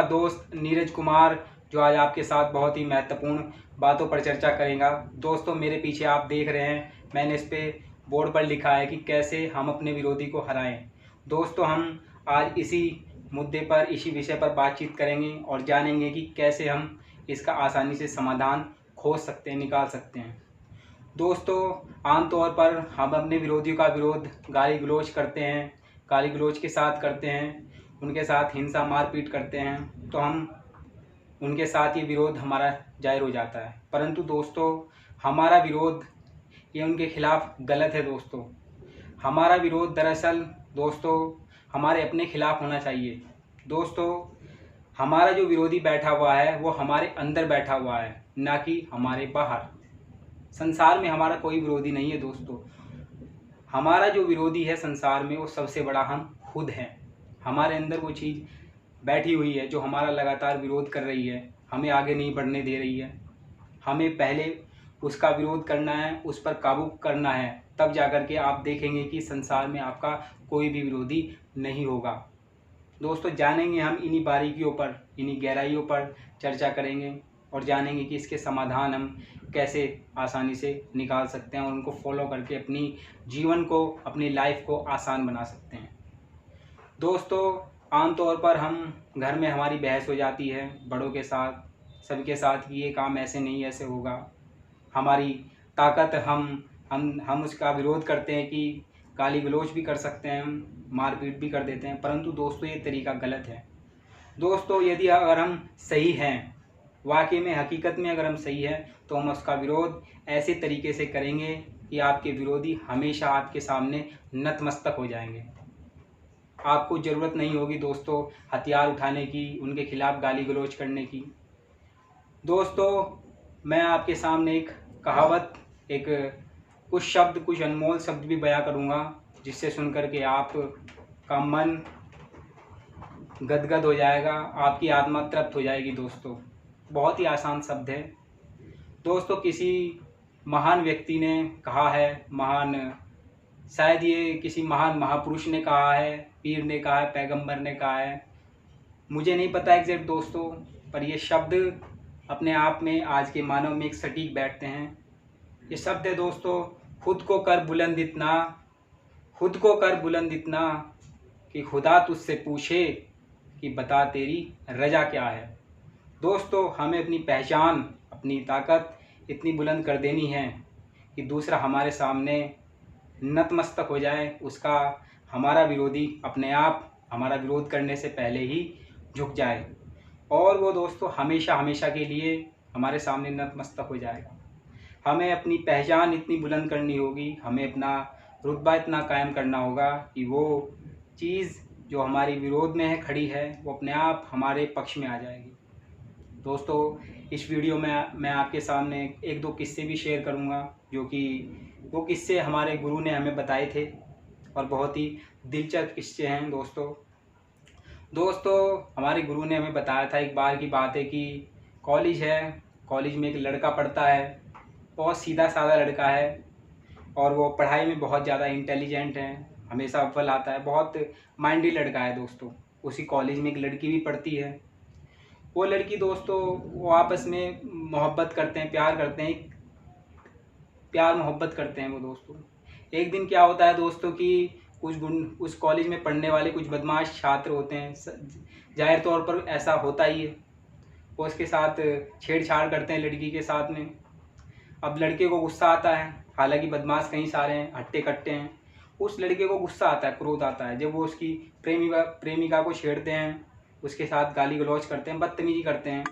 दोस्त नीरज कुमार, जो आज आपके साथ बहुत ही महत्वपूर्ण बातों पर चर्चा करेगा। दोस्तों, मेरे पीछे आप देख रहे हैं, मैंने इस पे बोर्ड पर लिखा है कि कैसे हम अपने विरोधी को हराएं। दोस्तों, हम आज इसी मुद्दे पर, इसी विषय पर बातचीत करेंगे और जानेंगे कि कैसे हम इसका आसानी से समाधान खोज सकते हैं, निकाल सकते हैं। दोस्तों, आमतौर पर हम अपने विरोधियों का विरोध गाली गलौज करते हैं, गाली गलौज के साथ करते हैं, उनके साथ हिंसा मारपीट करते हैं, तो हम उनके साथ ये विरोध हमारा जाहिर हो जाता है। परंतु दोस्तों, हमारा विरोध ये उनके खिलाफ गलत है। दोस्तों, हमारा विरोध दरअसल दोस्तों हमारे अपने खिलाफ होना चाहिए। दोस्तों, हमारा जो विरोधी बैठा हुआ है वो हमारे अंदर बैठा हुआ है, ना कि हमारे बाहर। संसार में हमारा कोई विरोधी नहीं है। दोस्तों, हमारा जो विरोधी है संसार में, वो सबसे बड़ा हम खुद हैं। हमारे अंदर वो चीज़ बैठी हुई है जो हमारा लगातार विरोध कर रही है, हमें आगे नहीं बढ़ने दे रही है। हमें पहले उसका विरोध करना है, उस पर काबू करना है, तब जाकर के आप देखेंगे कि संसार में आपका कोई भी विरोधी नहीं होगा। दोस्तों, जानेंगे हम इन्हीं बारीकियों पर, इन्हीं गहराइयों पर चर्चा करेंगे और जानेंगे कि इसके समाधान हम कैसे आसानी से निकाल सकते हैं और उनको फॉलो करके अपनी जीवन को, अपनी लाइफ को आसान बना सकते हैं। दोस्तों, आमतौर पर हम घर में हमारी बहस हो जाती है बड़ों के साथ, सबके साथ, कि ये काम ऐसे नहीं ऐसे होगा। हमारी ताकत, हम उसका विरोध करते हैं कि गाली गलौज भी कर सकते हैं, हम मारपीट भी कर देते हैं। परंतु दोस्तों, ये तरीका गलत है। दोस्तों, यदि अगर हम सही हैं, वाकई में हकीकत में अगर हम सही हैं, तो हम उसका विरोध ऐसे तरीके से करेंगे कि आपके विरोधी हमेशा आपके सामने नतमस्तक हो जाएंगे। आपको ज़रूरत नहीं होगी दोस्तों हथियार उठाने की, उनके खिलाफ गाली गलौज करने की। दोस्तों, मैं आपके सामने एक कहावत, एक कुछ शब्द, कुछ अनमोल शब्द भी बयां करूंगा, जिससे सुनकर के आपका मन गदगद हो जाएगा, आपकी आत्मा तृप्त हो जाएगी। दोस्तों, बहुत ही आसान शब्द है। दोस्तों, किसी महान व्यक्ति ने कहा है, शायद ये किसी महान महापुरुष ने कहा है, पीर ने कहा है, पैगंबर ने कहा है, मुझे नहीं पता एग्जैक्ट दोस्तों, पर ये शब्द अपने आप में आज के मानव में एक सटीक बैठते हैं। ये शब्द है दोस्तों, खुद को कर बुलंद इतना, खुद को कर बुलंद इतना कि खुदा तुझसे पूछे कि बता तेरी रजा क्या है। दोस्तों, हमें अपनी पहचान, अपनी ताकत इतनी बुलंद कर देनी है कि दूसरा हमारे सामने नतमस्तक हो जाए, उसका, हमारा विरोधी अपने आप हमारा विरोध करने से पहले ही झुक जाए, और वो दोस्तों हमेशा हमेशा के लिए हमारे सामने नतमस्तक हो जाएगा। हमें अपनी पहचान इतनी बुलंद करनी होगी, हमें अपना रुतबा इतना कायम करना होगा कि वो चीज़ जो हमारी विरोध में है, खड़ी है, वो अपने आप हमारे पक्ष में आ जाएगी। दोस्तों, इस वीडियो में मैं आपके सामने एक दो किस्से भी शेयर करूंगा, जो कि वो किस्से हमारे गुरु ने हमें बताए थे और बहुत ही दिलचस्प किस्से हैं। दोस्तों, हमारे गुरु ने हमें बताया था, एक बार की बात है कि कॉलेज है, कॉलेज में एक लड़का पढ़ता है, बहुत सीधा साधा लड़का है और वो पढ़ाई में बहुत ज़्यादा इंटेलिजेंट है, हमेशा अव्वल आता है, बहुत माइंडी लड़का है। दोस्तों, उसी कॉलेज में एक लड़की भी पढ़ती है। वो लड़की दोस्तों, वो आपस में मोहब्बत करते हैं, प्यार मोहब्बत करते हैं वो। दोस्तों, एक दिन क्या होता है दोस्तों कि उस कॉलेज में पढ़ने वाले कुछ बदमाश छात्र होते हैं, जाहिर तौर पर ऐसा होता ही है, वो उसके साथ छेड़छाड़ करते हैं लड़की के साथ में। अब लड़के को गुस्सा आता है, हालांकि बदमाश कहीं सारे हैं, हट्टे कट्टे हैं। उस लड़के को गुस्सा आता है, क्रोध आता है, जब वो उसकी प्रेमिका को छेड़ते हैं, उसके साथ गाली गलौज करते हैं, बदतमीजी करते हैं,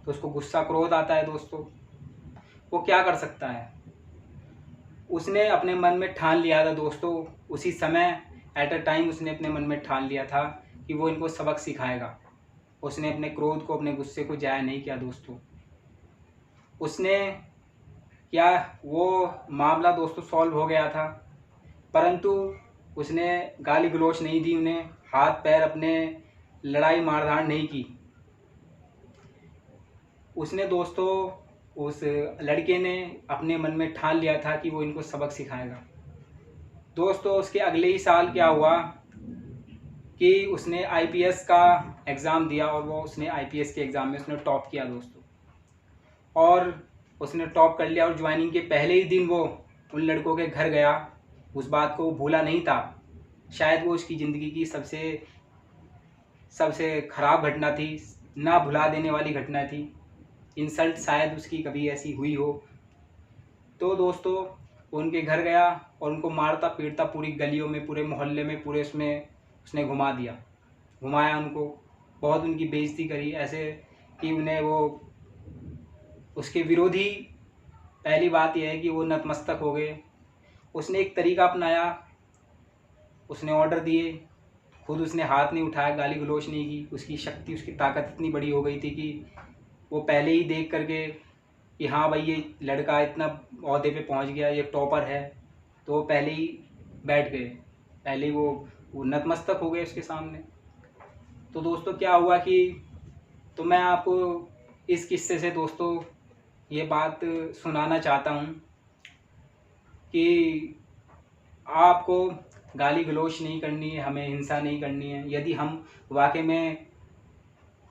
तो उसको गुस्सा क्रोध आता है। दोस्तों, वो क्या कर सकता है, उसने अपने मन में ठान लिया था दोस्तों, उसी समय एट अ टाइम उसने अपने मन में ठान लिया था कि वो इनको सबक सिखाएगा। उसने अपने क्रोध को, अपने गुस्से को जाया नहीं किया। दोस्तों, उसने क्या, वो मामला दोस्तों सॉल्व हो गया था, परंतु उसने गाली गलौज नहीं दी उन्हें, हाथ पैर अपने लड़ाई मारधाड़ नहीं की। उसने दोस्तों, उस लड़के ने अपने मन में ठान लिया था कि वो इनको सबक सिखाएगा। दोस्तों, उसके अगले ही साल क्या हुआ, कि उसने आईपीएस का एग्ज़ाम दिया और वो उसने आईपीएस के एग्ज़ाम में उसने टॉप किया दोस्तों। और उसने टॉप कर लिया और ज्वाइनिंग के पहले ही दिन वो उन लड़कों के घर गया। उस बात को वो भूला नहीं था। शायद वो उसकी ज़िंदगी की सबसे सबसे ख़राब घटना थी, ना भुला देने वाली घटना थी। इंसल्ट शायद उसकी कभी ऐसी हुई हो। तो दोस्तों वो उनके घर गया और उनको मारता पीटता पूरी गलियों में, पूरे मोहल्ले में, पूरे उसमें उसने घुमाया उनको। बहुत उनकी बेइज्जती करी, ऐसे कि उन्हें वो उसके विरोधी, पहली बात यह है कि वो नतमस्तक हो गए। उसने एक तरीका अपनाया, उसने ऑर्डर दिए, खुद उसने हाथ नहीं उठाया, गाली गलौज नहीं की। उसकी शक्ति, उसकी ताकत इतनी बड़ी हो गई थी कि वो पहले ही देख करके कि हाँ भाई ये लड़का इतना ओहदे पे पहुंच गया, ये टॉपर है, तो वो पहले ही बैठ गए, पहले ही वो नतमस्तक हो गए उसके सामने। तो दोस्तों क्या हुआ कि, तो मैं आपको इस किस्से से दोस्तों ये बात सुनाना चाहता हूँ कि आपको गाली गलौज नहीं करनी है, हमें हिंसा नहीं करनी है। यदि हम वाकई में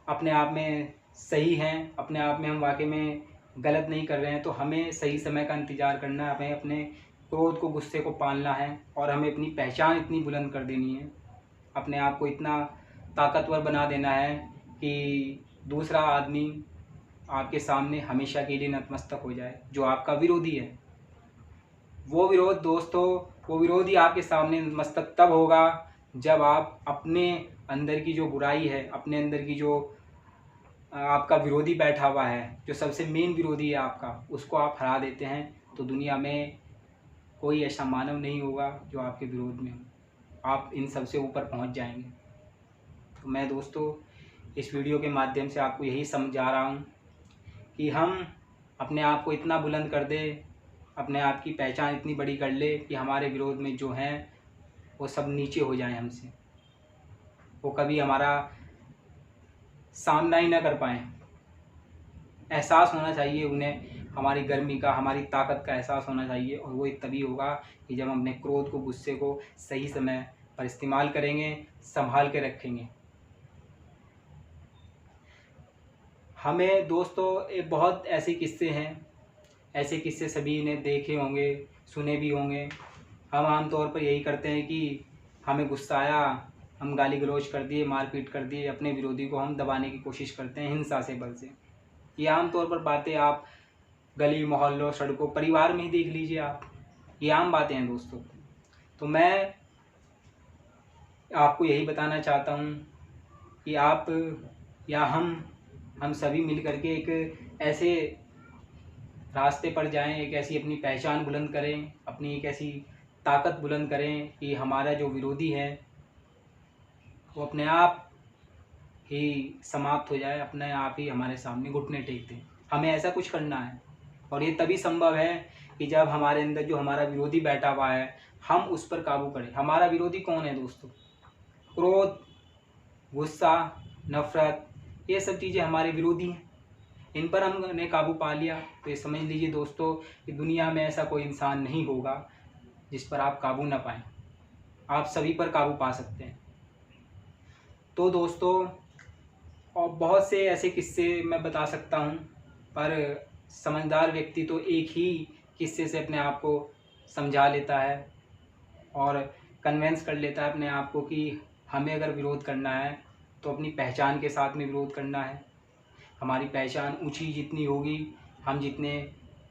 अपने आप में सही हैं, अपने आप में हम वाकई में गलत नहीं कर रहे हैं, तो हमें सही समय का इंतज़ार करना है। हमें अपने क्रोध को, गुस्से को पालना है और हमें अपनी पहचान इतनी बुलंद कर देनी है, अपने आप को इतना ताकतवर बना देना है कि दूसरा आदमी आपके सामने हमेशा के लिए नतमस्तक हो जाए। जो आपका विरोधी है, वो विरोध दोस्तों, वो विरोधी आपके सामने नतमस्तक तब होगा जब आप अपने अंदर की जो बुराई है, अपने अंदर की जो आपका विरोधी बैठा हुआ है, जो सबसे मेन विरोधी है आपका, उसको आप हरा देते हैं, तो दुनिया में कोई ऐसा मानव नहीं होगा जो आपके विरोध में हो। आप इन सबसे ऊपर पहुंच जाएंगे। तो मैं दोस्तों इस वीडियो के माध्यम से आपको यही समझा रहा हूं कि हम अपने आप को इतना बुलंद कर दें, अपने आप की पहचान इतनी बड़ी कर ले कि हमारे विरोध में जो हैं वो सब नीचे हो जाएं हमसे, वो कभी हमारा सामना ही ना कर पाएँ। एहसास होना चाहिए उन्हें हमारी गर्मी का, हमारी ताकत का एहसास होना चाहिए। और वो तभी होगा कि जब हम अपने क्रोध को, गुस्से को सही समय पर इस्तेमाल करेंगे, संभाल के रखेंगे। हमें दोस्तों एक बहुत ऐसे किस्से हैं, ऐसे किस्से सभी ने देखे होंगे, सुने भी होंगे। हम आम तौर पर यही करते हैं कि हमें गुस्सा आया, हम गाली गलौज कर दिए, मारपीट कर दिए, अपने विरोधी को हम दबाने की कोशिश करते हैं हिंसा से, बल से। ये आम तौर पर बातें आप गली मोहल्लों, सड़कों, परिवार में ही देख लीजिए आप, ये आम बातें हैं दोस्तों। तो मैं आपको यही बताना चाहता हूँ कि आप या हम सभी मिल करके एक ऐसे रास्ते पर जाएं, एक ऐसी अपनी पहचान बुलंद करें, अपनी एक ऐसी ताकत बुलंद करें कि हमारा जो विरोधी है वो अपने आप ही समाप्त हो जाए, अपने आप ही हमारे सामने घुटने टेक दे। हमें ऐसा कुछ करना है और ये तभी संभव है कि जब हमारे अंदर जो हमारा विरोधी बैठा हुआ है, हम उस पर काबू करें। हमारा विरोधी कौन है दोस्तों? क्रोध, गुस्सा, नफ़रत, ये सब चीज़ें हमारे विरोधी हैं। इन पर हमने काबू पा लिया तो ये समझ लीजिए दोस्तों कि दुनिया में ऐसा कोई इंसान नहीं होगा जिस पर आप काबू ना पाएँ। आप सभी पर काबू पा सकते हैं। तो दोस्तों और बहुत से ऐसे किस्से मैं बता सकता हूँ, पर समझदार व्यक्ति तो एक ही किस्से से अपने आप को समझा लेता है और कन्वेंस कर लेता है अपने आप को कि हमें अगर विरोध करना है तो अपनी पहचान के साथ में विरोध करना है। हमारी पहचान ऊंची जितनी होगी, हम जितने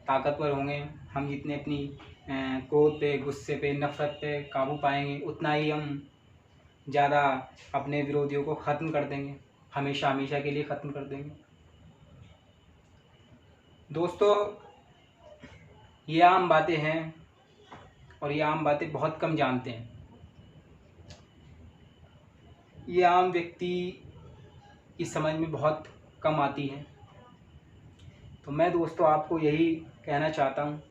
ताकतवर होंगे, हम जितने अपनी क्रोध पे, गुस्से पे, नफ़रत पे काबू पाएंगे, उतना ही हम ज़्यादा अपने विरोधियों को ख़त्म कर देंगे, हमेशा हमेशा के लिए ख़त्म कर देंगे। दोस्तों ये आम बातें हैं और ये आम बातें बहुत कम जानते हैं। ये आम व्यक्ति की समझ में बहुत कम आती हैं। तो मैं दोस्तों आपको यही कहना चाहता हूँ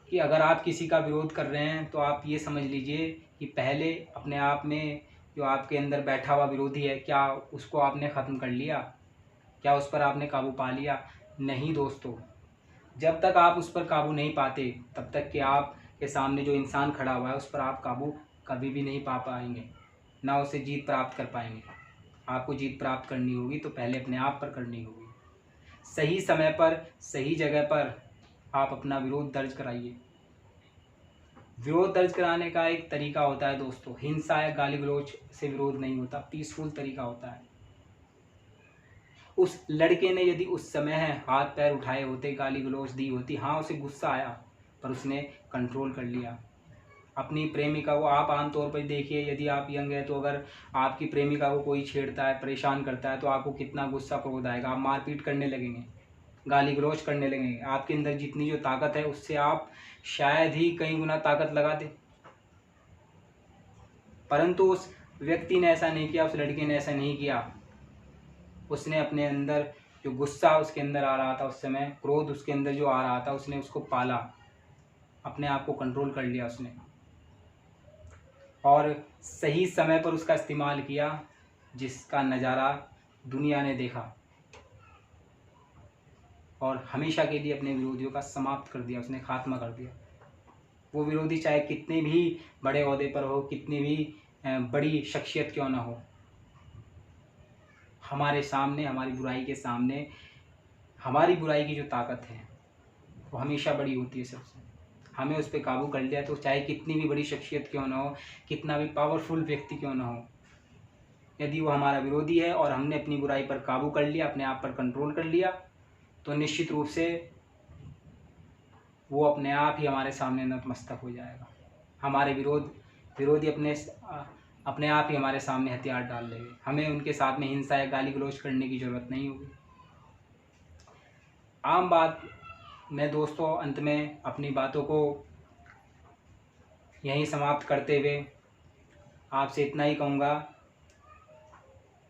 कि अगर आप किसी का विरोध कर रहे हैं तो आप ये समझ लीजिए कि पहले अपने आप में जो आपके अंदर बैठा हुआ विरोधी है, क्या उसको आपने ख़त्म कर लिया? क्या उस पर आपने काबू पा लिया? नहीं दोस्तों, जब तक आप उस पर काबू नहीं पाते तब तक कि आपके सामने जो इंसान खड़ा हुआ है उस पर आप काबू कभी भी नहीं पा पाएंगे। ना उसे जीत प्राप्त कर पाएंगे। आपको जीत प्राप्त करनी होगी तो पहले अपने आप पर करनी होगी। सही समय पर सही जगह पर आप अपना विरोध दर्ज कराइए। विरोध दर्ज कराने का एक तरीका होता है दोस्तों, हिंसा या गाली गलौज से विरोध नहीं होता, पीसफुल तरीका होता है। उस लड़के ने यदि उस समय हाथ पैर उठाए होते, गाली गलौज दी होती, हाँ उसे गुस्सा आया, पर उसने कंट्रोल कर लिया। अपनी प्रेमिका को आप आमतौर पर देखिए, यदि आप यंग है तो अगर आपकी प्रेमिका को कोई छेड़ता है, परेशान करता है, तो आपको कितना गुस्सा क्रोध आएगा। आप मारपीट करने लगेंगे, गाली गलौज करने लगेंगे। आपके अंदर जितनी जो ताकत है उससे आप शायद ही कई गुना ताकत लगा दें। परंतु उस व्यक्ति ने ऐसा नहीं किया, उस लड़के ने ऐसा नहीं किया। उसने अपने अंदर जो गुस्सा उसके अंदर आ रहा था उस समय, क्रोध उसके अंदर जो आ रहा था, उसने उसको पाला, अपने आप को कंट्रोल कर लिया उसने, और सही समय पर उसका इस्तेमाल किया, जिसका नज़ारा दुनिया ने देखा, और हमेशा के लिए अपने विरोधियों का समाप्त कर दिया, उसने खात्मा कर दिया। वो विरोधी चाहे कितने भी बड़े ओहदे पर हो, कितनी भी बड़ी शख्सियत क्यों ना हो, हमारे सामने, हमारी बुराई के सामने, हमारी बुराई की जो ताकत है वो हमेशा बड़ी होती है सबसे। हमें उस पर काबू कर लिया तो चाहे कितनी भी बड़ी शख्सियत क्यों ना हो, कितना भी पावरफुल व्यक्ति क्यों ना हो, यदि वो हमारा विरोधी है और हमने अपनी बुराई पर काबू कर लिया, अपने आप पर कंट्रोल कर लिया, तो निश्चित रूप से वो अपने आप ही हमारे सामने नतमस्तक हो जाएगा। हमारे विरोधी अपने आप ही हमारे सामने हथियार डाल लेंगे। हमें उनके साथ में हिंसा या गाली गलौज करने की ज़रूरत नहीं होगी। आम बात, मैं दोस्तों अंत में अपनी बातों को यहीं समाप्त करते हुए आपसे इतना ही कहूँगा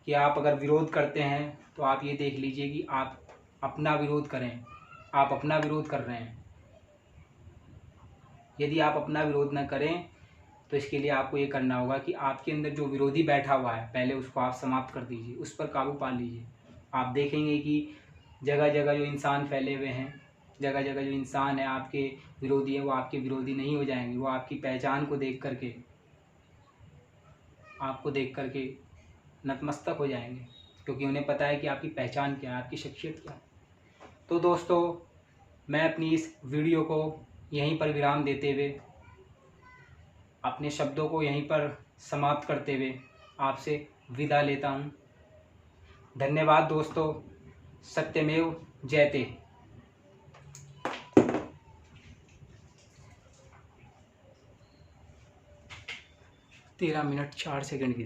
कि आप अगर विरोध करते हैं तो आप ये देख लीजिए कि आप अपना विरोध करें। आप अपना विरोध कर रहे हैं। यदि आप अपना विरोध न करें तो इसके लिए आपको ये करना होगा कि आपके अंदर जो विरोधी बैठा हुआ है, पहले उसको आप समाप्त कर दीजिए, उस पर काबू पा लीजिए। आप देखेंगे कि जगह जगह जो इंसान फैले हुए हैं, जगह जगह जो इंसान है आपके विरोधी है, वो आपके विरोधी नहीं हो जाएंगे। वो आपकी पहचान को देख करके, आपको देख करके नतमस्तक हो जाएंगे, क्योंकि उन्हें पता है कि आपकी पहचान क्या है, आपकी शख्सियत क्या है। तो दोस्तों, मैं अपनी इस वीडियो को यहीं पर विराम देते हुए, अपने शब्दों को यहीं पर समाप्त करते हुए आपसे विदा लेता हूँ। धन्यवाद दोस्तों। सत्यमेव जयते। 13 मिनट 4 सेकंड की